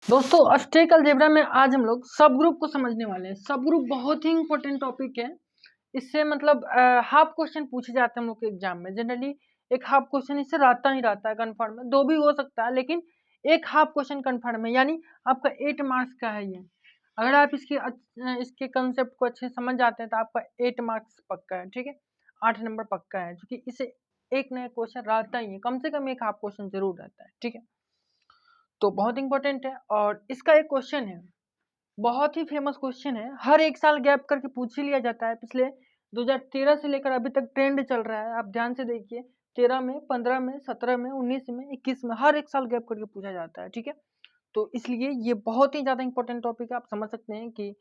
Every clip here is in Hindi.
दोस्तों स्टैक अलजेब्रा में आज हम लोग सब ग्रुप को समझने वाले हैं। सब ग्रुप बहुत ही इंपॉर्टेंट टॉपिक है। इससे मतलब हाफ क्वेश्चन पूछे जाते हैं हम लोग के एग्जाम में। जनरली एक हाफ क्वेश्चन इससे रहता ही रहता है कंफर्म में, दो भी हो सकता है लेकिन एक हाफ क्वेश्चन कंफर्म है, यानी आपका 8 मार्क्स का है ये। अगर आप इसके कंसेप्ट को अच्छे से समझ जाते हैं तो आपका 8 मार्क्स पक्का है, ठीक है, 8 नंबर पक्का है, क्योंकि इसे एक नया क्वेश्चन रहता ही है, कम से कम एक हाफ क्वेश्चन जरूर रहता है, ठीक है। तो बहुत इंपॉर्टेंट है और इसका एक क्वेश्चन है, बहुत ही फेमस क्वेश्चन है, हर एक साल गैप करके पूछ ही लिया जाता है। पिछले 2013 से लेकर अभी तक ट्रेंड चल रहा है, आप ध्यान से देखिए। 13 में, 15 में, 17 में, 19 में, 21 में, हर एक साल गैप करके पूछा जाता है, ठीक है। तो इसलिए ये बहुत ही ज़्यादा इंपॉर्टेंट टॉपिक है। आप समझ सकते हैं कि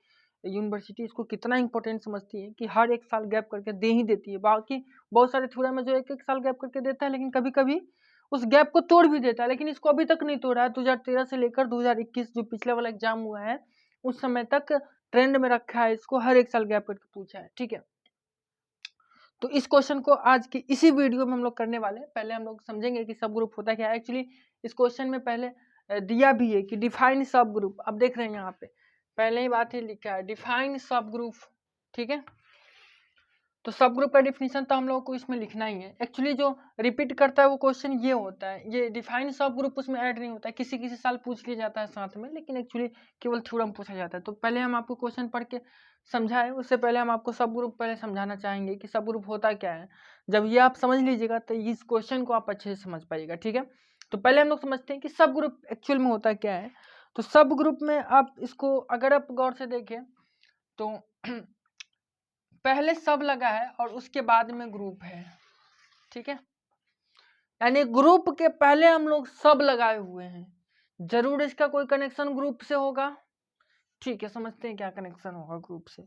यूनिवर्सिटी इसको कितना इंपॉर्टेंट समझती है कि हर एक साल गैप करके दे ही देती है। बाकी बहुत सारे थ्योरम में जो एक एक साल गैप करके देता है, लेकिन कभी कभी उस गैप को तोड़ भी देता है, लेकिन इसको अभी तक नहीं तोड़ा है। 2013 से लेकर 2021 जो पिछले वाला एग्जाम हुआ है उस समय तक ट्रेंड में रखा है, इसको हर एक साल गैप करके पूछा है, ठीक है। तो इस क्वेश्चन को आज की इसी वीडियो में हम लोग करने वाले हैं। पहले हम लोग समझेंगे कि सब ग्रुप होता क्या है। एक्चुअली इस क्वेश्चन में पहले दिया भी है कि डिफाइन सब ग्रुप। अब देख रहे हैं यहाँ पे पहले ही बात ही लिखा है, डिफाइन सब ग्रुप, ठीक है। तो सब ग्रुप का डिफिनीशन तो हम लोगों को इसमें लिखना ही है। एक्चुअली जो रिपीट करता है वो क्वेश्चन ये होता है, ये डिफाइन सब ग्रुप उसमें ऐड नहीं होता है, किसी किसी साल पूछ लिया जाता है साथ में, लेकिन एक्चुअली केवल थ्योरम पूछा जाता है। तो पहले हम आपको क्वेश्चन पढ़ के समझाएं, उससे पहले हम आपको सब ग्रुप पहले समझाना चाहेंगे कि सब ग्रुप होता क्या है। जब ये आप समझ लीजिएगा तो इस क्वेश्चन को आप अच्छे से समझ पाइएगा, ठीक है। तो पहले हम लोग समझते हैं कि सब ग्रुप एक्चुअल में होता क्या है। तो सब ग्रुप में आप इसको अगर आप गौर से देखें तो पहले सब लगा है और उसके बाद में ग्रुप है, ठीक है। यानी ग्रुप के पहले हम लोग सब लगाए हुए हैं, जरूर इसका कोई कनेक्शन ग्रुप से होगा, ठीक है। समझते हैं क्या कनेक्शन होगा ग्रुप से।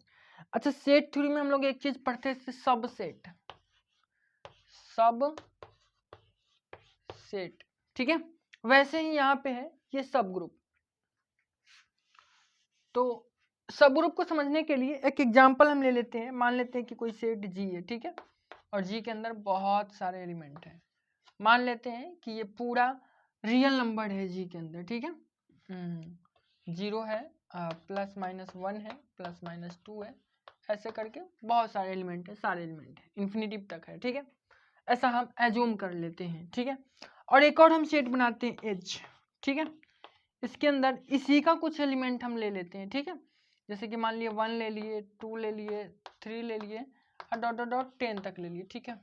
अच्छा, सेट थ्योरी में हम लोग एक चीज पढ़ते थे, सब सेट, सब सेट, ठीक है। वैसे ही यहाँ पे है ये सब ग्रुप। तो सब ग्रुप को समझने के लिए एक एग्जांपल हम ले लेते हैं। मान लेते हैं कि कोई सेट जी है, ठीक है, और जी के अंदर बहुत सारे एलिमेंट हैं। मान लेते हैं कि ये पूरा रियल नंबर है जी के अंदर, ठीक है। 0 है, +-1 है, +-2 है, ऐसे करके बहुत सारे एलिमेंट है, सारे एलिमेंट है, इन्फिनिटिव तक है, ठीक है। ऐसा हम एज्यूम कर लेते हैं, ठीक है। और एक और हम सेट बनाते हैं एच, ठीक है। इसके अंदर इसी का कुछ एलिमेंट हम ले लेते हैं, ठीक है। जैसे कि मान लिए 1 ले लिए, 2 ले लिए, 3 ले लिए और डॉट डॉट डॉट 10 तक ले लिए, ठीक है।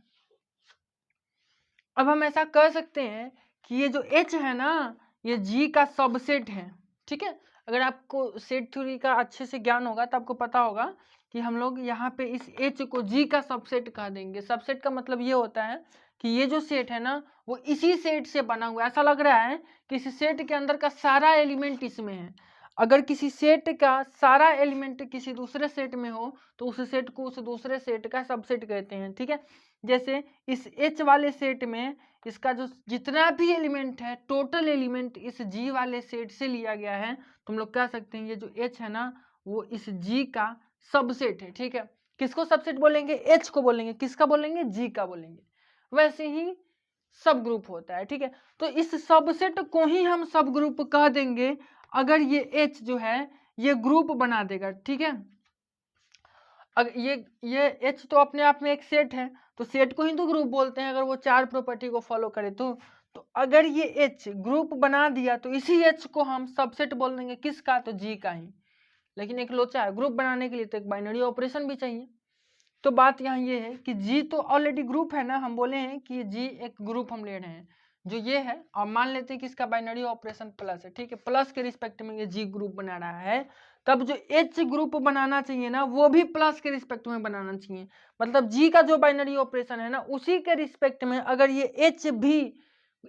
अब हम ऐसा कर सकते हैं कि ये जो H है ना, ये G का सबसेट है, ठीक है। अगर आपको सेट थ्योरी का अच्छे से ज्ञान होगा तो आपको पता होगा कि हम लोग यहाँ पे इस H को G का सबसेट कह देंगे। सबसेट का मतलब ये होता है कि ये जो सेट है ना वो इसी सेट से बना हुआ है। ऐसा लग रहा है कि इस सेट के अंदर का सारा एलिमेंट इसमें है। अगर किसी सेट का सारा एलिमेंट किसी दूसरे सेट में हो तो उस सेट को उस दूसरे सेट का सबसेट कहते हैं, ठीक है। जैसे इस H वाले सेट में इसका जो जितना भी एलिमेंट है, टोटल एलिमेंट इस G वाले सेट से लिया गया है। तुम लोग कह सकते हैं ये जो H है ना वो इस G का सबसेट है, ठीक है। किसको सबसेट बोलेंगे? H को बोलेंगे। किसका बोलेंगे? G का बोलेंगे। वैसे ही सब ग्रुप होता है, ठीक है। तो इस सबसेट को ही हम सब ग्रुप कह देंगे अगर ये H जो है ये ग्रुप बना देगा, ठीक है। अगर ये H तो अपने आप में एक सेट है, तो सेट को ही तो ग्रुप बोलते हैं अगर वो 4 प्रॉपर्टी को फॉलो करे तो अगर ये H ग्रुप बना दिया तो इसी H को हम सबसेट बोल देंगे। किसका? तो G का ही। लेकिन एक लोचा है, ग्रुप बनाने के लिए तो एक बाइनरी ऑपरेशन भी चाहिए। तो बात यहाँ ये है कि G तो ऑलरेडी ग्रुप है ना, हम बोले हैं कि G एक ग्रुप हम ले रहे हैं जो ये है, और मान लेते हैं कि इसका बाइनरी ऑपरेशन प्लस है, ठीक है। प्लस के रिस्पेक्ट में ये G ग्रुप बना रहा है, तब जो H ग्रुप बनाना चाहिए ना वो भी प्लस के रिस्पेक्ट में बनाना चाहिए। मतलब G का जो बाइनरी ऑपरेशन है ना उसी के रिस्पेक्ट में अगर ये H भी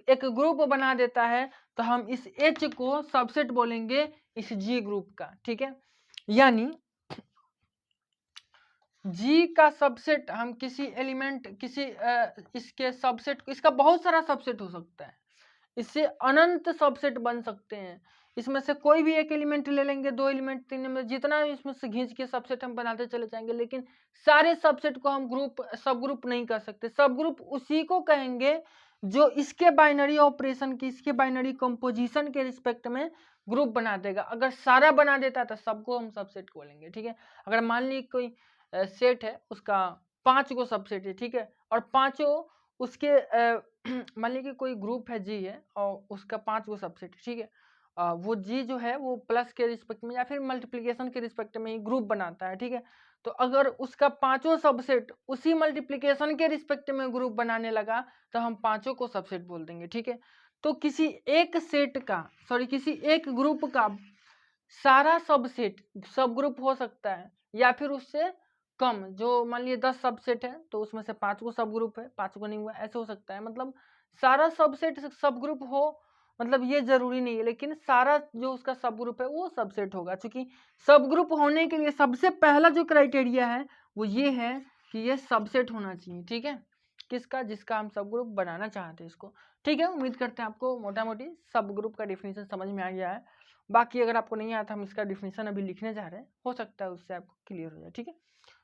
एक ग्रुप बना देता है तो हम इस H को सबसेट बोलेंगे इस G ग्रुप का, ठीक है। यानी G का सबसेट हम किसी एलिमेंट इसके सबसेट, इसका बहुत सारा सबसेट हो सकता है, इससे अनंत सबसेट बन सकते हैं। इसमें से कोई भी एक एलिमेंट ले लेंगे, 2 एलिमेंट, 3 एलिमेंट, जितना इसमें से खींच के सबसेट हम बनाते चले जाएंगे, लेकिन सारे सबसेट को हम सब ग्रुप नहीं कर सकते। सब ग्रुप उसी को कहेंगे जो इसके बाइनरी ऑपरेशन की, इसके बाइनरी कंपोजिशन के रिस्पेक्ट में ग्रुप बना देगा। अगर सारा बना देता है तो सबको हम सबसेट बोलेंगे, ठीक है। अगर मान ली कोई सेट है, उसका 5 गो सबसेट है, ठीक है, और पांचों उसके मान ली कि कोई ग्रुप है जी है और उसका 5 गो सबसेट है, ठीक है। वो जी जो है वो प्लस के रिस्पेक्ट में या फिर मल्टीप्लिकेशन के रिस्पेक्ट में ही ग्रुप बनाता है, ठीक है। तो अगर उसका पांचों सबसेट उसी मल्टीप्लिकेशन के रिस्पेक्ट में ग्रुप बनाने लगा तो हम पांचों को सबसेट बोल देंगे, ठीक है। तो किसी एक सेट का, सॉरी किसी एक ग्रुप का सारा सबसेट सब ग्रुप हो सकता है या फिर उससे कम। जो मान लिए 10 सबसेट है तो उसमें से 5 को सब ग्रुप है, 5 को नहीं हुआ, ऐसे हो सकता है। मतलब सारा सबसेट सब ग्रुप हो, मतलब ये जरूरी नहीं है, लेकिन सारा जो उसका सब ग्रुप है वो सबसेट होगा। क्योंकि सब ग्रुप होने के लिए सबसे पहला जो क्राइटेरिया है वो ये है कि ये सबसेट होना चाहिए, ठीक है। किसका? जिसका हम सब ग्रुप बनाना चाहते हैं इसको, ठीक है। उम्मीद करते हैं आपको मोटा मोटी सब ग्रुप का डिफिनीशन समझ में आ गया है। बाकी अगर आपको नहीं आता, हम इसका डिफिनीशन अभी लिखने जा रहे हैं, हो सकता है उससे आपको क्लियर हो जाए, ठीक है।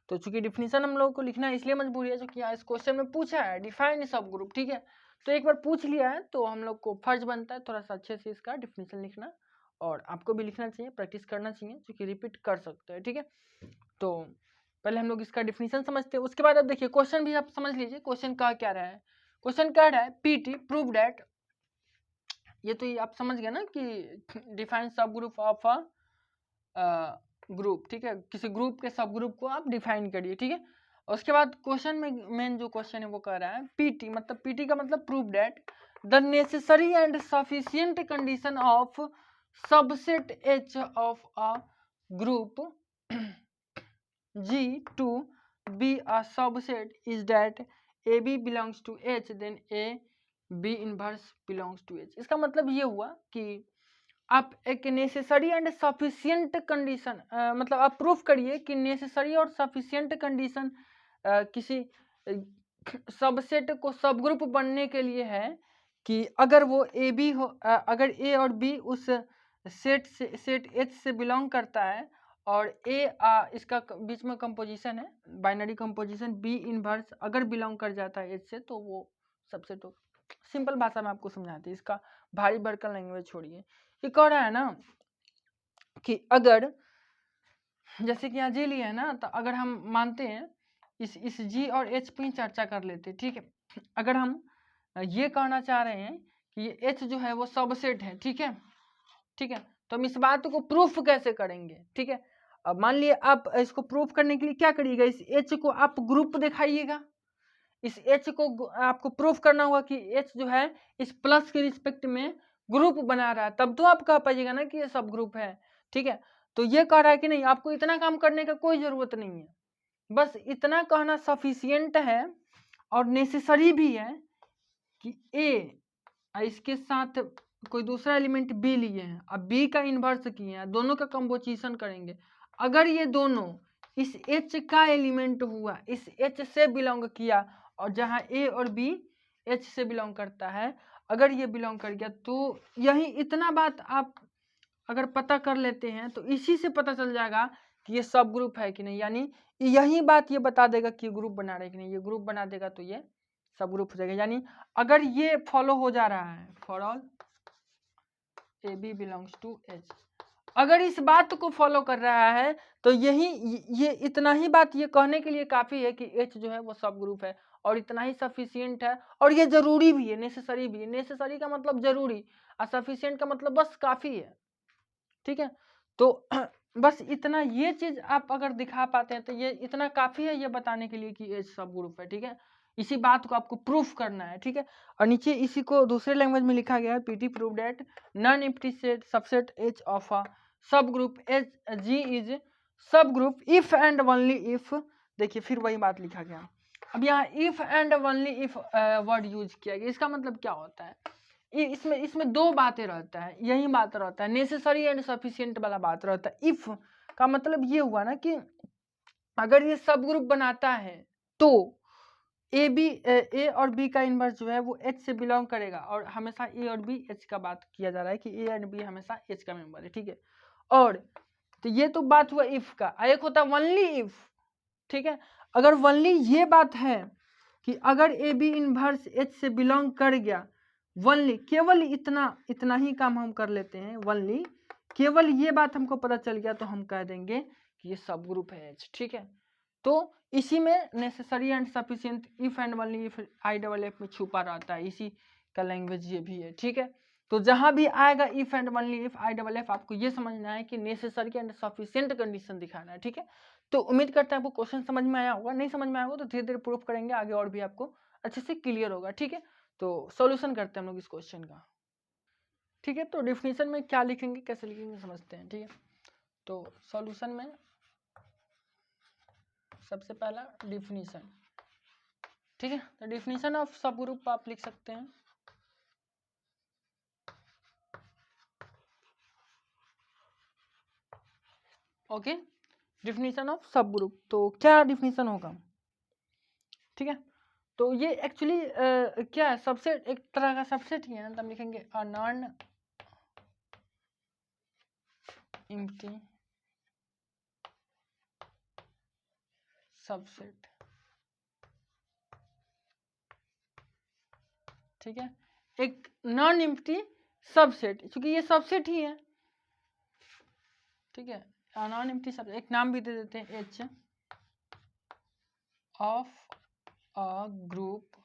तो चूंकि डिफिनीशन हम लोगों को लिखना है इसलिए मजबूरी है, क्योंकि इस क्वेश्चन में पूछा है डिफाइन सब ग्रुप, ठीक है। तो एक बार पूछ लिया है तो हम लोग को फर्ज बनता है थोड़ा सा अच्छे से इसका डिफिनीशन लिखना, और आपको भी लिखना चाहिए, प्रैक्टिस करना चाहिए, क्योंकि रिपीट कर सकते हैं, ठीक है। तो पहले हम लोग इसका डिफिनीशन समझते हैं, उसके बाद अब देखिए क्वेश्चन भी आप समझ लीजिए क्वेश्चन कह क्या रहा है। क्वेश्चन कह रहा है पीटी प्रूव दैट, ये तो ये आप समझ गए ना कि डिफाइन सब ग्रुप ऑफ अ ग्रुप, ठीक है। किसी ग्रुप के सब ग्रुप को आप डिफाइन करिए, ठीक है। उसके बाद क्वेश्चन में मेन जो क्वेश्चन है वो कह रहा है पीटी, मतलब पीटी का मतलब prove that the necessary and sufficient condition of subset H of a group G to be a subset is that AB belongs to H, then AB inverse belongs to H। इसका मतलब ये हुआ कि आप एक नेसेसरी एंड सफिशिएंट कंडीशन, मतलब आप प्रूफ करिए कि नेसेसरी और सफिशिएंट कंडीशन किसी सबसेट को सब ग्रुप बनने के लिए है कि अगर वो ए बी हो, अगर ए और बी उस सेट एच से बिलोंग करता है और ए इसका बीच में कंपोजिशन है बाइनरी कंपोजिशन, बी इनवर्स अगर बिलोंग कर जाता है एच से तो वो सबसेट हो। सिंपल भाषा में आपको समझाते हैं, इसका भारी भरकम लैंग्वेज छोड़िए। ये कह रहा है ना कि अगर जैसे कि यहाँ जी लिया है ना, तो अगर हम मानते हैं इस जी और एच पे चर्चा कर लेते, ठीक है। अगर हम ये कहना चाह रहे हैं कि ये एच जो है वो सबसेट है, ठीक है, ठीक है, तो हम इस बात को प्रूफ कैसे करेंगे, ठीक है। अब मान लिए आप इसको प्रूफ करने के लिए क्या करिएगा, इस एच को आप ग्रुप दिखाइएगा। इस एच को आपको प्रूफ करना होगा कि एच जो है इस प्लस के रिस्पेक्ट में ग्रुप बना रहा है, तब तो आप कह पाइएगा ना कि ये सब ग्रुप है, ठीक है। तो ये कह रहा है कि नहीं, आपको इतना काम करने का कोई जरूरत नहीं है, बस इतना कहना सफिशियंट है और नेसेसरी भी है कि ए इसके साथ कोई दूसरा एलिमेंट बी लिए हैं, अब बी का इन्वर्स किए हैं, दोनों का कंपोजिशन करेंगे। अगर ये दोनों इस एच का एलिमेंट हुआ, इस एच से बिलोंग किया, और जहाँ ए और बी एच से बिलोंग करता है, अगर ये बिलोंग कर गया तो यही इतना बात आप अगर पता कर लेते हैं तो इसी से पता चल जाएगा कि ये सब ग्रुप है कि नहीं। यानी यही बात ये बता देगा कि ग्रुप बना रहे कि नहीं, ये ग्रुप बना देगा तो ये सब ग्रुप हो जाएगा। यानी अगर ये फॉलो हो जा रहा है for all A B belongs to H, अगर इस बात को फॉलो कर रहा है तो ये इतना ही बात ये कहने के लिए काफ़ी है कि एच जो है वो सब ग्रुप है, और इतना ही सफिशियंट है, और ये जरूरी भी है, नेसेसरी भी है। नेसेसरी का मतलब जरूरी और सफिशियंट का मतलब बस काफ़ी है, ठीक है। तो बस इतना ये चीज़ आप अगर दिखा पाते हैं तो ये इतना काफ़ी है ये बताने के लिए कि एच सब ग्रुप है, ठीक है। इसी बात को आपको प्रूफ करना है, ठीक है। और नीचे इसी को दूसरे लैंग्वेज में लिखा गया है PT prove that non empty set subset H of a सब ग्रुप एच जी इज सब group if and only if. देखिए फिर वही बात लिखा गया, अब यहाँ if and only if word use किया गया। इसका मतलब क्या होता है, इसमें दो बातें रहता है, यही बात रहता है, नेसेसरी एंड सफिशिएंट वाला बात रहता है। इफ का मतलब ये हुआ ना कि अगर ये सब ग्रुप बनाता है तो ए और बी का इनवर्स जो है वो एच से बिलोंग करेगा, और हमेशा ए और बी एच का बात किया जा रहा है कि ए एंड बी हमेशा एच का मेंबर है, ठीक है। और तो ये तो बात हुआ इफ का, एक होता है वनली इफ, ठीक है। अगर वनली ये बात है कि अगर ए बी इनवर्स एच से बिलोंग कर गया, वनली, केवल इतना ही काम हम कर लेते हैं, वनली केवल ये बात हमको पता चल गया तो हम कह देंगे कि ये सब ग्रुप है एच। ठीक है, तो इसी में necessary and sufficient if and only if IFF में छुपा रहता है, इसी का लैंग्वेज ये भी है। ठीक है, तो जहां भी आएगा if and only if IFF, आपको ये समझना है कि नेसेसरी एंड सफिशिएंट कंडीशन दिखाना है। ठीक है, तो उम्मीद करते हैं आपको क्वेश्चन समझ में आया होगा, नहीं समझ में आया होगा तो धीरे धीरे प्रूफ करेंगे आगे और भी आपको अच्छे से क्लियर होगा। ठीक है, तो सॉल्यूशन करते हैं हम लोग इस क्वेश्चन का। ठीक है, तो डिफिनीशन में क्या लिखेंगे, कैसे लिखेंगे, समझते हैं। ठीक है, तो सॉल्यूशन में सबसे पहला डिफिनीशन। ठीक है, तो डिफिनीशन ऑफ सब ग्रुप आप लिख सकते हैं। ओके, डिफिनीशन ऑफ सब ग्रुप, तो क्या डिफिनीशन होगा। ठीक है, तो ये एक्चुअली क्या है, सबसेट, एक तरह का सबसेट ही है ना, तो हम लिखेंगे अ नॉन एम्प्टी सबसेट। ठीक है, एक नॉन एम्प्टी सबसेट, क्योंकि ये सबसेट ही है। ठीक है, नॉन एम्प्टी सबसेट, एक नाम भी दे देते हैं एच ऑफ अ ग्रुप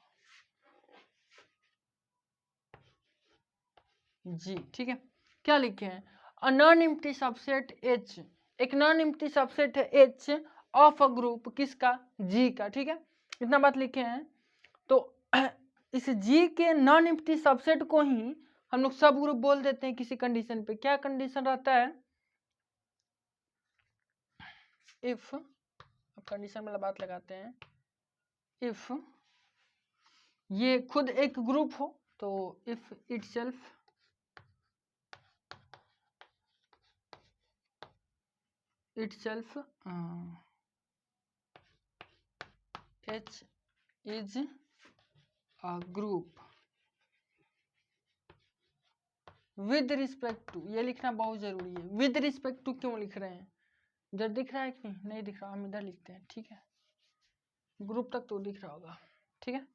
जी। ठीक है, क्या लिखे हैं, a non empty subset H, एक नॉन एम्प्टी सबसेट है एच ऑफ अ ग्रुप, किसका, जी का। ठीक है, इतना बात लिखे हैं। तो इस जी के नॉन एम्प्टी सबसेट को ही हम लोग सब ग्रुप बोल देते हैं किसी कंडीशन पे। क्या कंडीशन रहता है, इफ, कंडीशन वाला बात लगाते हैं, इफ ये खुद एक ग्रुप हो, तो if itself H is a group with respect to, ये लिखना बहुत जरूरी है। with respect to क्यों लिख रहे हैं, इधर दिख रहा है कि नहीं दिख रहा, हम इधर लिखते हैं। ठीक है, ग्रुप तक तो दिख रहा होगा। ठीक है,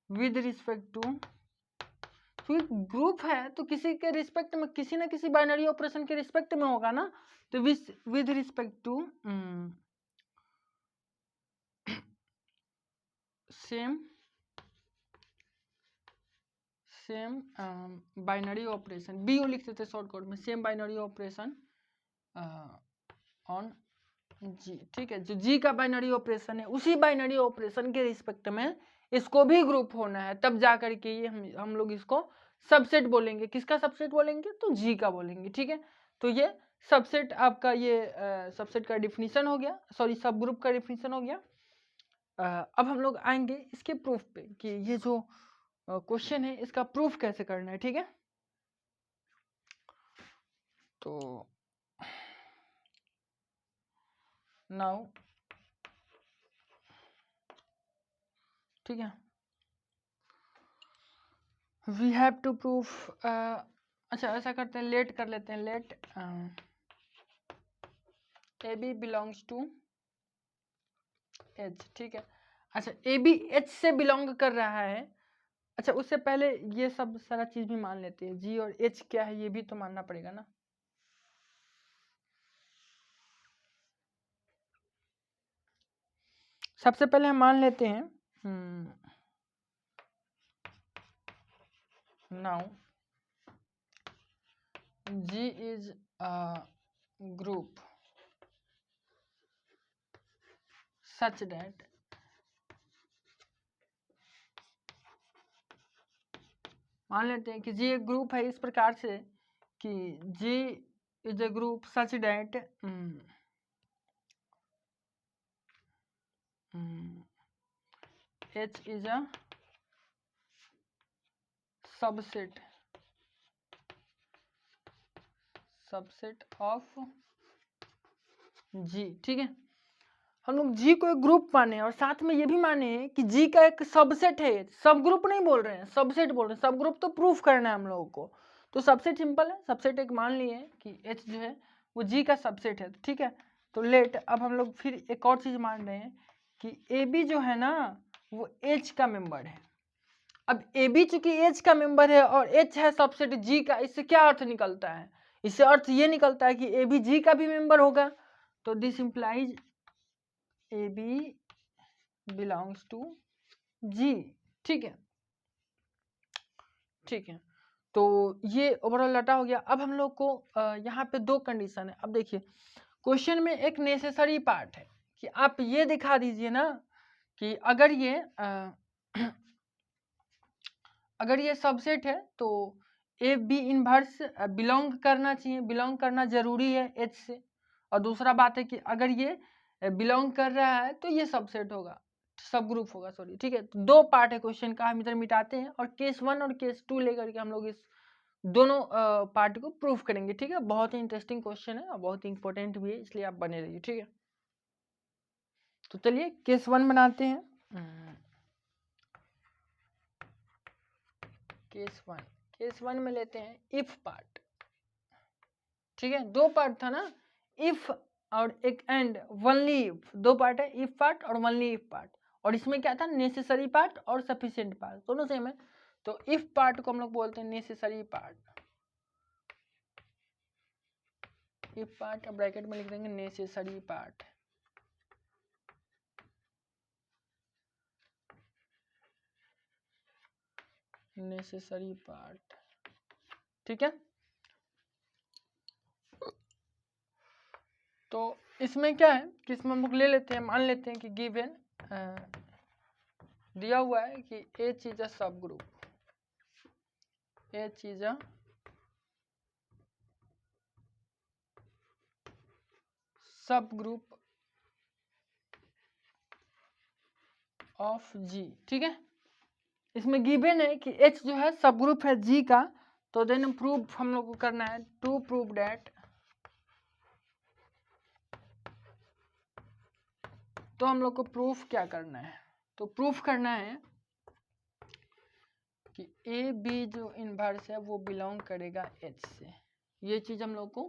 with respect to, क्योंकि ग्रुप है तो किसी के रिस्पेक्ट में, किसी ना किसी बाइनरी ऑपरेशन के रिस्पेक्ट में होगा ना, तो with respect to same binary operation, BO लिख देते शॉर्टकट में, सेम बाइनरी ऑपरेशन ऑन जी। ठीक है, जो जी का बाइनरी ऑपरेशन है उसी बाइनरी ऑपरेशन के रिस्पेक्ट में इसको भी ग्रुप होना है, तब जा करके ये हम लोग इसको सबसेट बोलेंगे। किसका सबसेट बोलेंगे, तो जी का बोलेंगे। ठीक है, तो ये सबसेट आपका, ये सबसेट का डिफिनीशन हो गया, सॉरी सब ग्रुप का डिफिनीशन हो गया। अब हम लोग आएंगे इसके प्रूफ पे कि ये जो क्वेश्चन है इसका प्रूफ कैसे करना है। ठीक है, तो नाउ, ठीक है, वी हैव टू प्रूफ, अच्छा ऐसा करते हैं, लेट कर लेते हैं, let A B belongs to H. ठीक है, अच्छा ए बी एच से बिलोंग कर रहा है। अच्छा उससे पहले ये सब सारा चीज भी मान लेते हैं, जी और एच क्या है ये भी तो मानना पड़ेगा ना। सबसे पहले हम मान लेते हैं, now G is a group such that मान लेते हैं कि जी एक ग्रुप है इस प्रकार से कि G is a group such that H is a subset of G. ठीक है, हम लोग जी को एक ग्रुप माने और साथ में ये भी माने कि जी का एक सबसेट है, सब ग्रुप नहीं बोल रहे हैं, सबसेट बोल रहे हैं। सब ग्रुप तो प्रूफ करना है हम लोगों को, तो सबसेट सिंपल है, सबसेट एक मान लिए कि एच जो है वो जी का सबसेट है। ठीक है, तो लेट, अब हम लोग फिर एक और चीज मान रहे हैं कि ए बी जो है ना वो एच का मेंबर है। अब ए बी चूंकि एच का मेंबर है और एच है सबसेट जी का, इससे क्या अर्थ निकलता है? इससे अर्थ ये निकलता है कि ए बी जी का भी मेंबर होगा। तो this implies A B belongs to G. ठीक है, ठीक है। तो ये ओवरऑल डाटा हो गया। अब हम लोग को यहाँ पे दो कंडीशन है। अब देखिए क्वेश्चन में एक नेसेसरी पार्ट है कि आप ये दिखा दीजिए ना कि अगर ये अगर ये सबसेट है तो ए बी इनवर्स बिलोंग करना चाहिए, बिलोंग करना जरूरी है एच से। और दूसरा बात है कि अगर ये बिलोंग कर रहा है तो ये सबसेट होगा, सब ग्रुप होगा, सॉरी। ठीक है, तो दो पार्ट है क्वेश्चन का, हम इधर मिटाते हैं और केस 1 और केस 2 लेकर के हम लोग इस दोनों पार्ट को प्रूफ करेंगे। ठीक है, बहुत ही इंटरेस्टिंग क्वेश्चन है और बहुत ही इंपॉर्टेंट भी है, इसलिए आप बने रहिए। ठीक है, तो चलिए केस 1 बनाते हैं। केस 1 में लेते हैं इफ पार्ट। ठीक है, दो पार्ट था ना, इफ और एक एंड, वनली इफ। दो पार्ट है, इफ पार्ट और वनली इफ पार्ट। और इसमें क्या था, नेसेसरी पार्ट और सफिशिएंट पार्ट, दोनों सेम है। तो इफ पार्ट को हम लोग बोलते हैं necessary part. If part bracket में लिख देंगे नेसेसरी पार्ट। नेसेसरी पार्ट, ठीक है। तो इसमें क्या है कि इसमें हम लोग ले लेते हैं, मान लेते हैं कि गिवन दिया हुआ है कि एच इज अ सब ग्रुप, एच इज अ सब ग्रुप ऑफ जी। ठीक है, इसमें गिवन है कि एच जो है सब ग्रुप है जी का। तो देन प्रूफ हम लोग को करना है, टू प्रूव दैट। तो हम लोग को प्रूफ क्या करना है, तो प्रूफ करना है कि ए बी जो इनवर्स है वो बिलोंग करेगा एच से। ये चीज हम लोग को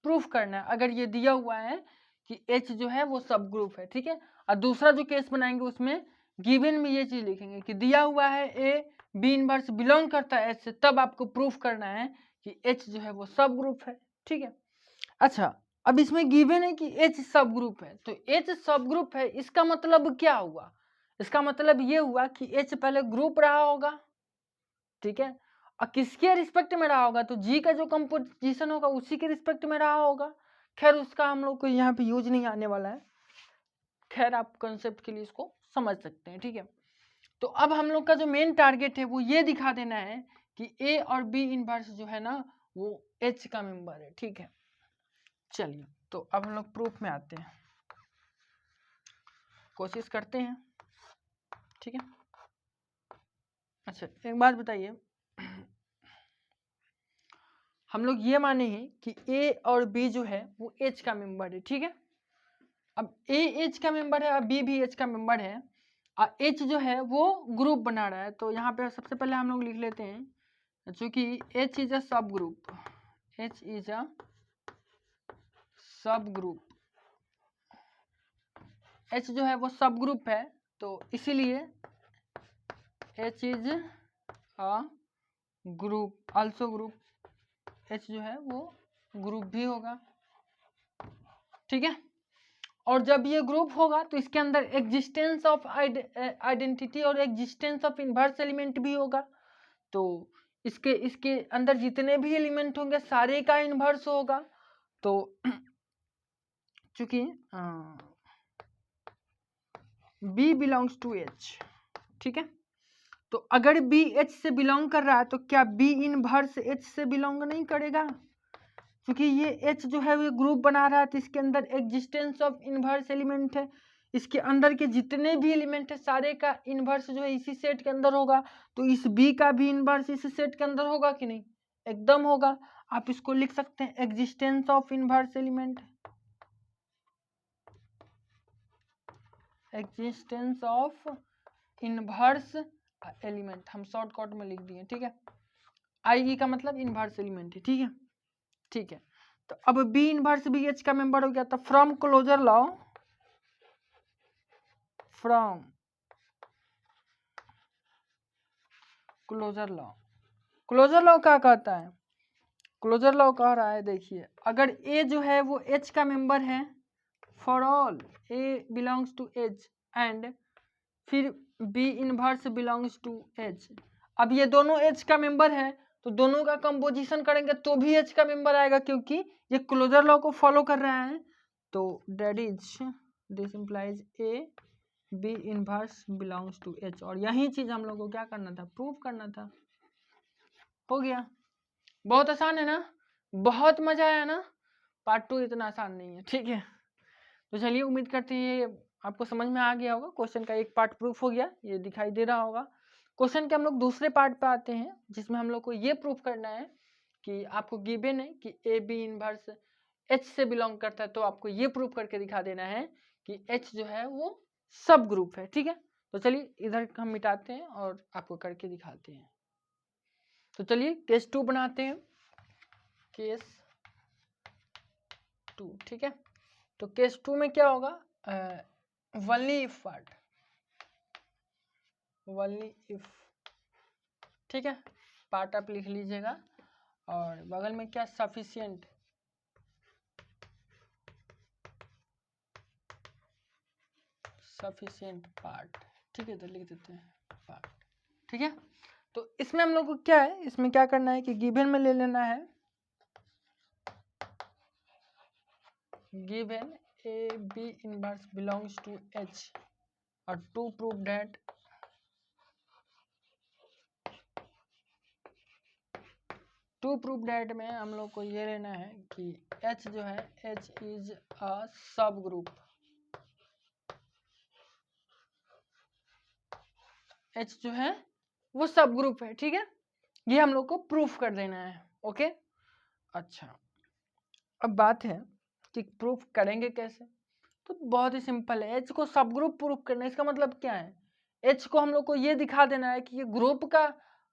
प्रूफ करना है अगर ये दिया हुआ है कि एच जो है वो सब ग्रुप है। ठीक है, और दूसरा जो केस बनाएंगे उसमें गिवन में ये चीज लिखेंगे कि दिया हुआ है ए बी इनवर्स बिलोंग करता है एच से, तब आपको प्रूफ करना है कि एच जो है वो सब ग्रुप है। ठीक है, अच्छा अब इसमें गिवन है कि एच सब ग्रुप है, तो एच सब ग्रुप है इसका मतलब क्या हुआ? इसका मतलब ये हुआ कि एच पहले ग्रुप रहा होगा। ठीक है, और किसके रिस्पेक्ट में रहा होगा? तो जी का जो कंपोजिशन होगा उसी के रिस्पेक्ट में रहा होगा। खैर उसका हम लोग को यहाँ पे यूज नहीं आने वाला है, खैर आप कंसेप्ट के लिए इसको समझ सकते हैं। ठीक है, तो अब हम लोग का जो मेन टारगेट है वो ये दिखा देना है कि ए और बी इनवर्स जो है ना वो एच का मेंबर है। ठीक है, चलिए तो अब हम लोग प्रूफ में आते हैं, कोशिश करते हैं। ठीक है, अच्छा एक बात बताइए, हम लोग ये माने हैं कि ए और बी जो है वो एच का मेंबर है। ठीक है, अब ए एच का मेंबर है और बी भी एच का मेंबर है और एच जो है वो ग्रुप बना रहा है। तो यहाँ पे सबसे पहले हम लोग लिख लेते हैं, चूंकि एच इज अ सब ग्रुप, एच इज अ सब ग्रुप, एच जो है वो सब ग्रुप है, तो इसीलिए H is a group, also group, H जो है वो ग्रुप भी होगा। ठीक है, और जब ये ग्रुप होगा तो इसके अंदर एग्जिस्टेंस ऑफ आइडेंटिटी और एग्जिस्टेंस ऑफ इनवर्स एलिमेंट भी होगा। तो इसके अंदर जितने भी एलिमेंट होंगे सारे का इनवर्स होगा। तो चूंकि बी बिलोंग्स टू एच, ठीक है, तो अगर बी एच से बिलोंग कर रहा है तो क्या बी इनवर्स एच से बिलोंग नहीं करेगा? क्योंकि ये एच जो है वो ग्रुप बना रहा है तो इसके अंदर एग्जिस्टेंस ऑफ इनवर्स एलिमेंट है, इसके अंदर के जितने भी एलिमेंट है सारे का इनवर्स जो है इसी सेट के अंदर होगा। तो इस बी का भी इनवर्स इसी सेट के अंदर होगा कि नहीं? एकदम होगा। आप इसको लिख सकते हैं existence of inverse element, existence of inverse element हम शॉर्टकट में लिख दिए। ठीक है, आई का मतलब इनवर्स एलिमेंट है। ठीक है, ठीक है, तो अब बी इनवर्स बी एच का मेंबर हो गया। तो from closure law, from closure law. Closure law क्या कहता है? क्लोजर लॉ कह रहा है, देखिए, अगर ए जो है वो एच का मेंबर है, for all A belongs to H, and फिर B inverse belongs to H. अब ये दोनों एच का मेंबर है, तो दोनों का कंपोजिशन करेंगे तो भी एच का मेंबर आएगा, क्योंकि ये क्लोजर लॉ को फॉलो कर रहा है। तो that is this implies A B inverse belongs to H, और यही चीज हम लोग को क्या करना था? प्रूव करना था। हो गया। बहुत आसान है ना? बहुत मजा आया ना? पार्ट 2 इतना आसान नहीं है, ठीक है। तो चलिए, उम्मीद करते हैं आपको समझ में आ गया होगा। क्वेश्चन का एक पार्ट प्रूफ हो गया, ये दिखाई दे रहा होगा। क्वेश्चन के हम लोग दूसरे पार्ट पे आते हैं, जिसमें हम लोग को ये प्रूफ करना है कि आपको गिवन है कि ए बी इनवर्स एच से बिलोंग करता है, तो आपको ये प्रूफ करके दिखा देना है कि एच जो है वो सब ग्रुप है, ठीक है। तो चलिए, इधर हम मिटाते हैं और आपको करके दिखाते हैं। तो चलिए केस 2 बनाते हैं, केस 2, ठीक है। तो केस 2 में क्या होगा? Only if part, only if, ठीक है। पार्ट आप लिख लीजिएगा, और बगल में क्या? सफिशिएंट, सफिशिएंट पार्ट, ठीक है। तो लिख देते हैं पार्ट, ठीक है। तो इसमें हम लोग को क्या है, इसमें क्या करना है कि गिवन में ले लेना है, given A B inverse belongs to H, और टू प्रूव दैट में हम लोग को ये लेना है कि H जो है, H इज अ सब ग्रुप, H जो है वो सब ग्रुप है, ठीक है। ये हम लोग को प्रूफ कर देना है, ओके। अच्छा, अब बात है कि प्रूफ करेंगे कैसे। तो बहुत ही सिंपल है, H को सब ग्रुप प्रूफ करना है। इसका मतलब क्या है? H को हम लोग को ये दिखा देना है कि ये ग्रुप का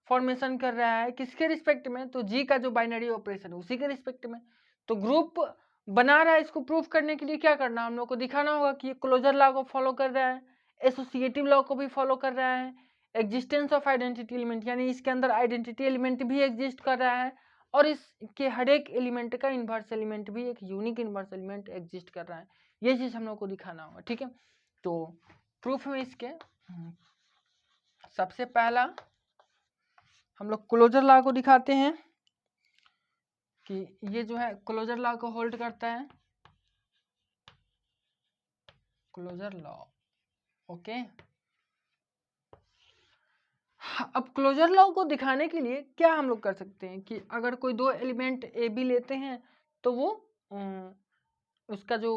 फॉर्मेशन कर रहा है, किसके रिस्पेक्ट में? तो G का जो बाइनरी ऑपरेशन है उसी के रिस्पेक्ट में। तो ग्रुप बना रहा है, इसको प्रूफ करने के लिए क्या करना? हम लोग को दिखाना होगा कि ये क्लोजर लॉ को फॉलो कर रहा है, एसोसिएटिव लॉ को भी फॉलो कर रहा है, एग्जिस्टेंस ऑफ आइडेंटिटी एलिमेंट, यानी इसके अंदर आइडेंटिटी एलिमेंट भी एग्जिस्ट कर रहा है, और इसके हर एक एलिमेंट का इन्वर्स एलिमेंट भी, एक यूनिक इन्वर्स एलिमेंट एग्जिस्ट कर रहा है। ये चीज हम लोग को दिखाना होगा, ठीक है। तो प्रूफ में इसके सबसे पहला हम लोग क्लोजर लॉ को दिखाते हैं कि ये जो है क्लोजर लॉ को होल्ड करता है, क्लोजर लॉ, ओके। अब क्लोजर लॉ को दिखाने के लिए क्या हम लोग कर सकते हैं कि अगर कोई दो एलिमेंट ए बी लेते हैं, तो वो उसका जो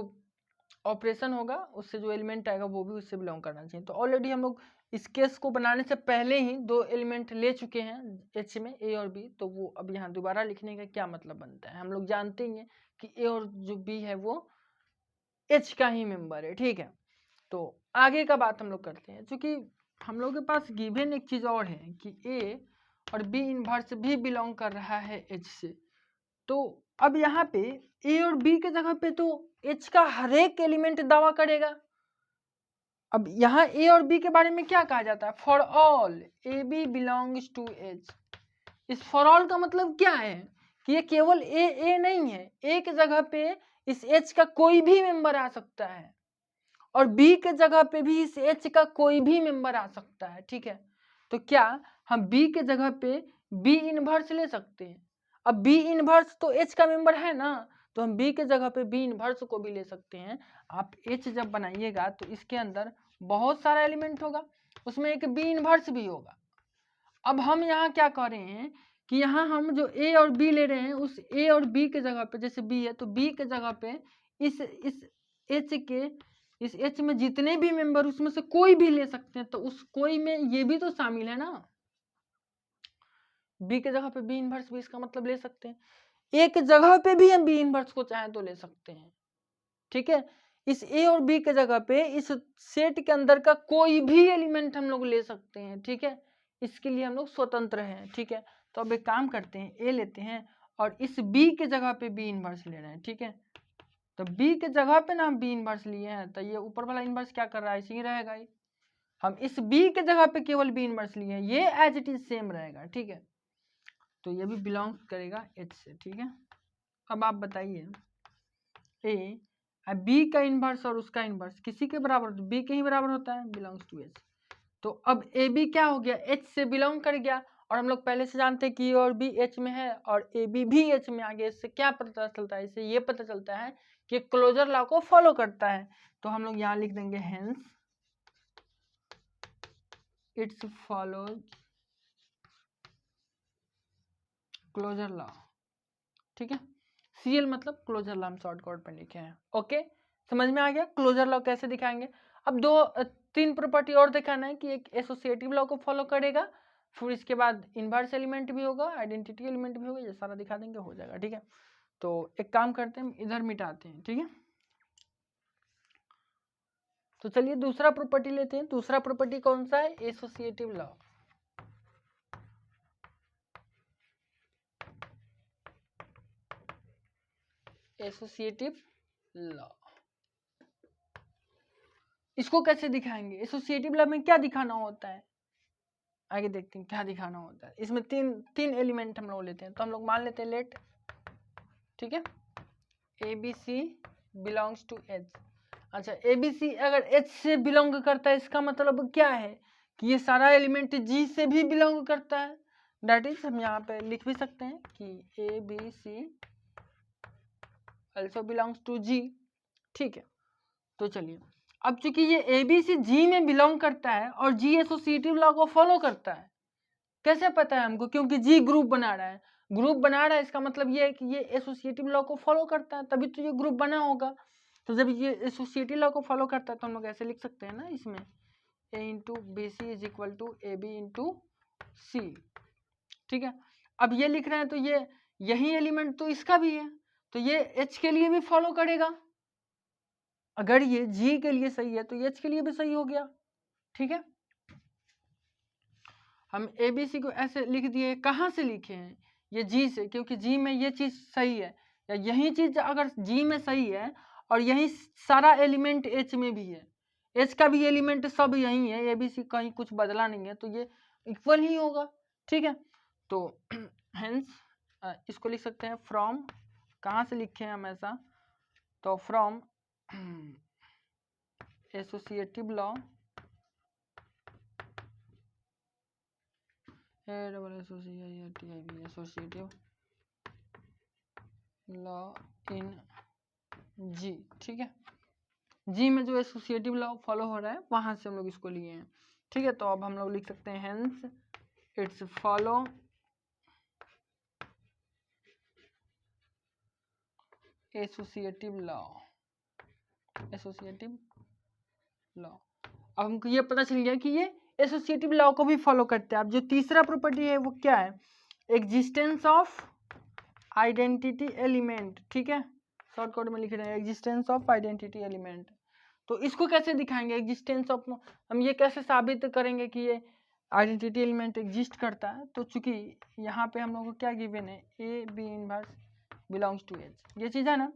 ऑपरेशन होगा, उससे जो एलिमेंट आएगा वो भी उससे बिलोंग करना चाहिए। तो ऑलरेडी हम लोग इस केस को बनाने से पहले ही दो एलिमेंट ले चुके हैं एच में, ए और बी, तो वो अब यहाँ दोबारा लिखने का क्या मतलब बनता है? हम लोग जानते ही हैं कि ए और जो बी है वो एच का ही मेंबर है, ठीक है। तो आगे का बात हम लोग करते हैं, क्योंकि हम लोग के पास गिवन एक चीज और है कि ए और बी इनवर्स भी बिलोंग कर रहा है एच से। तो अब यहाँ पे ए और बी के जगह पे तो एच का हर एक एलिमेंट दावा करेगा। अब यहाँ ए और बी के बारे में क्या कहा जाता है? For all A B belongs to H. इस फॉर ऑल का मतलब क्या है कि ये केवल ए नहीं है, ए के जगह पे इस एच का कोई भी मेंबर आ सकता है, और बी के जगह पे भी इस एच का कोई भी मेंबर आ सकता है, ठीक है। तो क्या हम बी के जगह पे बी इनवर्स ले सकते हैं? अब बी इनवर्स तो एच का मेंबर है ना, तो हम बी के जगह पे बी इनवर्स को भी ले सकते हैं। आप एच जब बनाइएगा तो इसके अंदर बहुत सारा एलिमेंट होगा, उसमें एक बी इनवर्स भी होगा। अब हम यहाँ क्या कर रहे हैं कि यहाँ हम जो ए और बी ले रहे हैं, उस ए और बी के जगह पे, जैसे बी है तो बी के जगह पे इस एच के, इस एच में जितने भी मेंबर उसमें से कोई भी ले सकते हैं। तो उस कोई में ये भी तो शामिल है ना, बी के जगह पे बी इनवर्स भी इसका मतलब ले सकते हैं। ए के जगह पे भी हम बी इनवर्स को चाहे तो ले सकते हैं, ठीक है। इस ए और बी के जगह पे इस सेट के अंदर का कोई भी एलिमेंट हम लोग ले सकते हैं, ठीक है। इसके लिए हम लोग स्वतंत्र हैं, ठीक है। तो अब एक काम करते हैं, ए लेते हैं और इस बी के जगह पे बी इनवर्स ले रहे हैं, ठीक है। तो बी के जगह पे ना हम बी इनवर्स लिए हैं, तो ये ऊपर वाला इनवर्स क्या कर रहा है? इसी रहेगा ही। हम इस बी के जगह पे केवल बी इनवर्स लिए हैं, ये एज इट इज सेम रहेगा, ठीक है। तो ये भी बिलोंग करेगा एच से, ठीक है। अब आप बताइए ए बी का इनवर्स और उसका इनवर्स किसी के बराबर, बी के ही बराबर होता है, बिलोंग्स टू एच। तो अब ए बी क्या हो गया, एच से बिलोंग कर गया, और हम लोग पहले से जानते हैं कि ए और बी एच में है और ए बी भी एच में आ गया। इससे क्या पता चलता है, इससे ये पता चलता है कि क्लोजर लॉ को फॉलो करता है। तो हम लोग यहाँ लिख देंगे hence it's follows closure law, ठीक है। सीएल मतलब क्लोजर लॉ हम शॉर्टकट में लिखे हैं। ओके, समझ में आ गया क्लोजर लॉ कैसे दिखाएंगे। अब तीन प्रॉपर्टी और दिखाना है कि एक एसोसिएटिव लॉ को फॉलो करेगा, फिर इसके बाद इनवर्स एलिमेंट भी होगा, आइडेंटिटी एलिमेंट भी होगा, ये सारा दिखा देंगे, हो जाएगा, ठीक है। तो एक काम करते हैं, इधर मिटाते हैं, ठीक है। तो चलिए दूसरा प्रॉपर्टी लेते हैं। दूसरा प्रॉपर्टी कौन सा है, एसोसिएटिव लॉ। एसोसिएटिव लॉ इसको कैसे दिखाएंगे, एसोसिएटिव लॉ में क्या दिखाना होता है, आगे देखते हैं क्या दिखाना होता है। इसमें तीन एलिमेंट हम लोग लेते हैं, तो हम लोग मान लेते हैं लेट, ठीक है, A B C belongs to H. अच्छा, ए बी सी अगर एच से बिलोंग करता है, इसका मतलब क्या है कि ये सारा एलिमेंट जी से भी बिलोंग करता है। दैट इज हम यहाँ पे लिख भी सकते हैं कि A B C also belongs to G, ठीक है। तो चलिए, अब चूंकि ये ए बी सी जी में बिलोंग करता है और जी एसोसिएटिव लॉ को फॉलो करता है, कैसे पता है हमको, क्योंकि जी ग्रुप बना रहा है। ग्रुप बना रहा है इसका मतलब ये है कि ये एसोसिएटिव लॉ को फॉलो करता है, तभी तो ये ग्रुप बना होगा। तो जब ये एसोसिएटिव लॉ को फॉलो करता है तो हम लोग ऐसे लिख सकते हैं ना, इसमें A into B C is equal to A B into C, ठीक है। अब ये लिख रहे हैं तो ये यही एलिमेंट तो इसका भी है, तो ये एच के लिए भी फॉलो करेगा। अगर ये जी के लिए सही है तो एच के लिए भी सही हो गया, ठीक है। हम ए बी सी को ऐसे लिख दिए, कहाँ से लिखे हैं, ये जी से, क्योंकि जी में ये चीज सही है, या यही चीज अगर जी में सही है और यही सारा एलिमेंट एच में भी है, एच का भी एलिमेंट सब यही है, ए बी सी कहीं कुछ बदला नहीं है, तो ये इक्वल ही होगा, ठीक है। तो हेंस इसको लिख सकते हैं फ्रॉम, कहाँ से लिखे हैं हम ऐसा, तो from associative law associative law in G, ठीक है। जी में जो एसोसिएटिव लॉ फॉलो हो रहा है वहां से हम लोग इसको लिए हैं, ठीक है। तो अब हम लोग लिख सकते हैं hence it's follow associative law, associative law. अब हमको ये पता चल गया कि ये एसोसिएटिव लॉ को भी फॉलो करते हैं। अब जो तीसरा प्रॉपर्टी है वो क्या है, एग्जिस्टेंस ऑफ आइडेंटिटी एलिमेंट, ठीक है। शॉर्टकट में लिख रहे हैं एग्जिस्टेंस ऑफ आइडेंटिटी एलिमेंट। तो इसको कैसे दिखाएंगे, एग्जिस्टेंस ऑफ, हम ये कैसे साबित करेंगे कि ये आइडेंटिटी एलिमेंट एग्जिस्ट करता है। तो चूंकि यहाँ पे हम लोग को क्या गिवन है, A B inverse belongs to H, ये चीज है ना।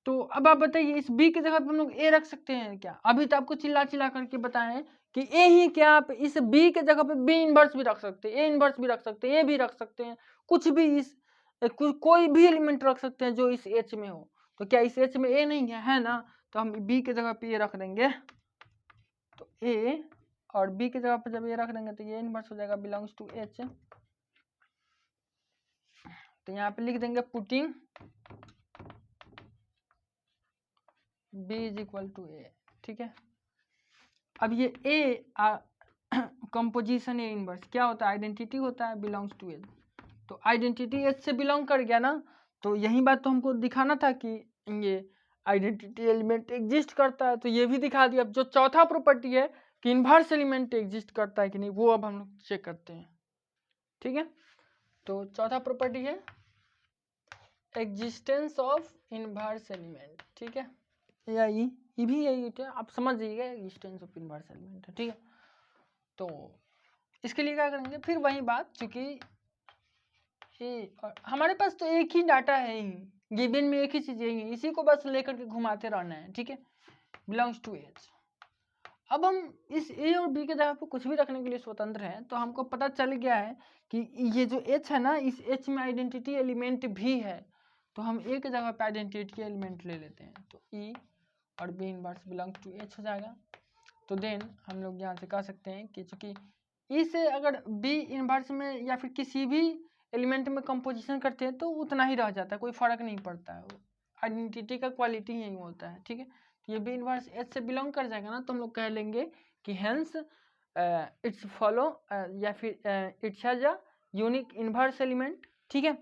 तो अब आप बताइए इस बी की जगह पे हम लोग ए रख सकते हैं क्या, अभी तो आपको चिल्ला चिल्ला करके बताएं कि ए ही क्या, आप इस बी के जगह पे बी इनवर्स भी रख सकते हैं, ए इनवर्स भी रख सकते हैं, ए भी रख सकते हैं, कुछ भी इस कोई भी एलिमेंट रख सकते हैं जो इस एच में हो। तो क्या इस एच में ए नहीं है ना, तो हम बी के जगह पे ए रख देंगे, तो ए और बी के जगह पे जब ए रख देंगे तो ये इनवर्स हो जाएगा बिलोंग्स टू एच। तो यहाँ पे लिख देंगे putting b is equal to A, ठीक है। अब ये a कंपोजिशन ए इनवर्स क्या होता है, आइडेंटिटी होता है, बिलोंग्स टू एच। तो आइडेंटिटी एच से बिलोंग कर गया ना, तो यही बात तो हमको दिखाना था कि ये आइडेंटिटी एलिमेंट एग्जिस्ट करता है, तो ये भी दिखा दिया। अब जो चौथा प्रॉपर्टी है कि इनवर्स एलिमेंट एग्जिस्ट करता है कि नहीं, वो अब हम लोग चेक करते हैं, ठीक है। तो चौथा प्रॉपर्टी है एग्जिस्टेंस ऑफ इनवर्स एलिमेंट, ठीक है, या ये भी यही है, आप समझ जाइएगा एग्जिस्टेंस ऑफ इनवर्स एलिमेंट है, ठीक है। तो इसके लिए क्या करेंगे, फिर वही बात, चूंकि हमारे पास तो एक ही डाटा है ही, गिवन में एक ही चीज यही है, इसी को बस लेकर के घुमाते रहना है, ठीक है। Belongs to H. अब हम इस ए और बी के जगह पे कुछ भी रखने के लिए स्वतंत्र हैं, तो हमको पता चल गया है कि ये जो एच है ना, इस एच में आइडेंटिटी एलिमेंट भी है, तो हम ए के जगह पे आइडेंटिटी एलिमेंट ले लेते हैं, तो ई और B inverse belong to H हो जाएगा। तो देन हम लोग यहाँ से कह सकते हैं कि चूंकि ई से अगर बी इनवर्स में या फिर किसी भी एलिमेंट में कंपोजिशन करते हैं तो उतना ही रह जाता है, कोई फर्क नहीं पड़ता है, आइडेंटिटी का क्वालिटी यही होता है, ठीक है। तो ये बी इनवर्स एच से बिलोंग कर जाएगा ना, तो हम लोग कह लेंगे कि हेंस इट्स फॉलो या फिर it's has a unique inverse element, ठीक है।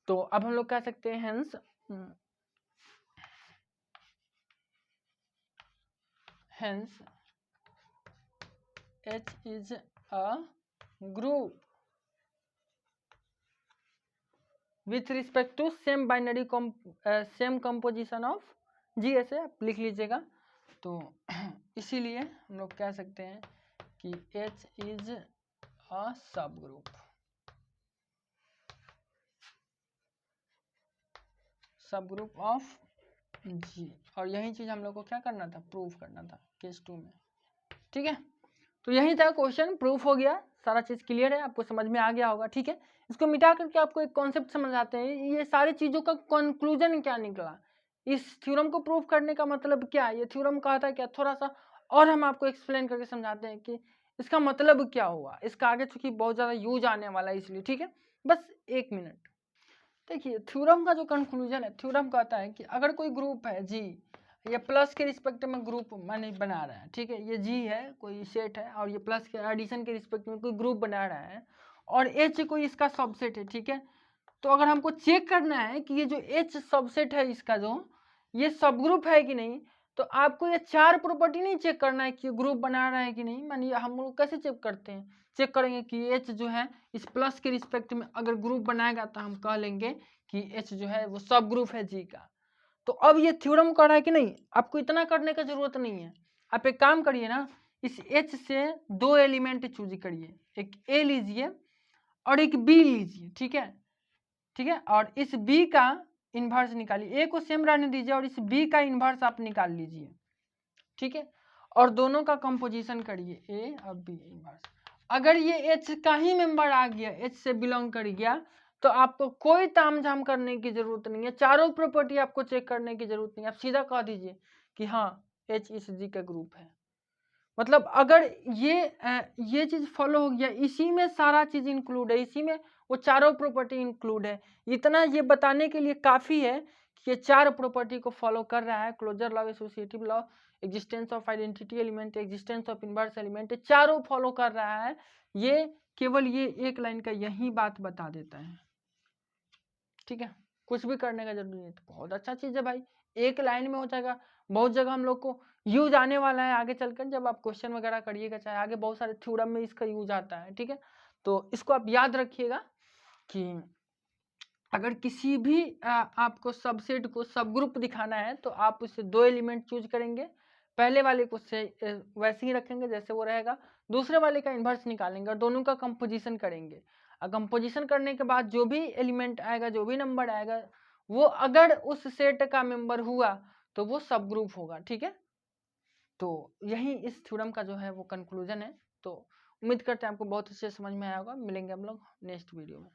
तो अब हम लोग कह सकते हैं hence H is a group with respect to same binary same composition of G, ऐसे आप लिख लीजिएगा। तो इसीलिए हम लोग कह सकते हैं कि H is a subgroup of G, और यही चीज हम लोग को क्या करना था, प्रूफ करना था केस 2 में, ठीक है। तो यही था क्वेश्चन, प्रूफ हो गया, सारा चीज क्लियर है, आपको समझ में आ गया होगा, ठीक है। इसको मिटा करके आपको एक कॉन्सेप्ट समझाते हैं, ये सारी चीजों का कंक्लूजन क्या निकला, इस थ्योरम को प्रूफ करने का मतलब क्या है, ये थ्योरम कहता है क्या, थोड़ा सा और हम आपको एक्सप्लेन करके समझाते हैं कि इसका मतलब क्या हुआ, इसका आगे चूंकि बहुत ज्यादा यूज आने वाला है इसलिए, ठीक है। बस 1 मिनट देखिए, थ्योरम का जो कंक्लूजन है, थ्योरम कहता है कि अगर कोई ग्रुप है जी, ये प्लस के रिस्पेक्ट में ग्रुप माने बना रहा है, ठीक है, ये जी है कोई सेट है, और ये प्लस के एडिशन के रिस्पेक्ट में कोई ग्रुप बना रहा है, और एच कोई इसका सबसेट है, ठीक है। तो अगर हमको चेक करना है कि ये जो एच सबसेट है इसका जो, ये सब ग्रुप है कि नहीं, तो आपको ये 4 प्रॉपर्टी नहीं चेक करना है कि ग्रुप बना रहा है कि नहीं। मानिए हम लोग कैसे चेक करते हैं, चेक करेंगे कि एच जो है इस प्लस के रिस्पेक्ट में अगर ग्रुप बनाएगा तो हम कह लेंगे कि एच जो है वो सब ग्रुप है जी का। तो अब ये थ्योरम कर रहा है कि नहीं, आपको इतना करने का जरूरत नहीं है, आप एक काम करिए ना, इस एच से 2 एलिमेंट चूज करिए, एक ए लीजिए और एक बी लीजिए, ठीक है, ठीक है, और इस बी का इन्वर्स निकालिए, ए को सेम रहने दीजिए और इस बी का इन्वर्स आप निकाल लीजिए, ठीक है, और दोनों का कंपोजिशन करिए ए और बी इन्वर्स। अगर ये एच का ही मेंबर आ गया, एच से बिलोंग कर गया, तो आपको कोई तामझाम करने की जरूरत नहीं है, चारों प्रॉपर्टी आपको चेक करने की जरूरत नहीं है, आप सीधा कह दीजिए कि हाँ एच इस जी का ग्रुप है। मतलब अगर ये चीज फॉलो हो गया, इसी में सारा चीज इंक्लूड है, इसी में वो चारों प्रॉपर्टी इंक्लूड है, इतना ये बताने के लिए काफी है कि ये 4 प्रॉपर्टी को फॉलो कर रहा है, closure law, associative law, existence of identity element, existence of inverse element, चारों फॉलो कर रहा है। ये केवल ये एक लाइन का यही बात बता देता है, ठीक है, कुछ भी करने का जरूरी नहीं। तो बहुत अच्छा चीज है भाई, एक लाइन में हो जाएगा, बहुत जगह हम लोग को यूज आने वाला है आगे चलकर, जब आप क्वेश्चन वगैरह करिएगा, चाहे आगे बहुत सारे थ्योरम में इसका यूज आता है, ठीक है। तो इसको आप याद रखिएगा कि अगर किसी भी आपको सबसेट को सब ग्रुप दिखाना है तो आप उससे 2 एलिमेंट चूज करेंगे, पहले वाले को से वैसे ही रखेंगे जैसे वो रहेगा, दूसरे वाले का इन्वर्स निकालेंगे और दोनों का कंपोजिशन करेंगे, और कंपोजिशन करने के बाद जो भी एलिमेंट आएगा, जो भी नंबर आएगा, वो अगर उस सेट का मेंबर हुआ तो वो सब ग्रुप होगा, ठीक है। तो यही इस थ्योरम का जो है वो कंक्लूजन है। तो उम्मीद करते हैं आपको बहुत अच्छे से समझ में आया होगा, मिलेंगे हम लोग नेक्स्ट वीडियो में।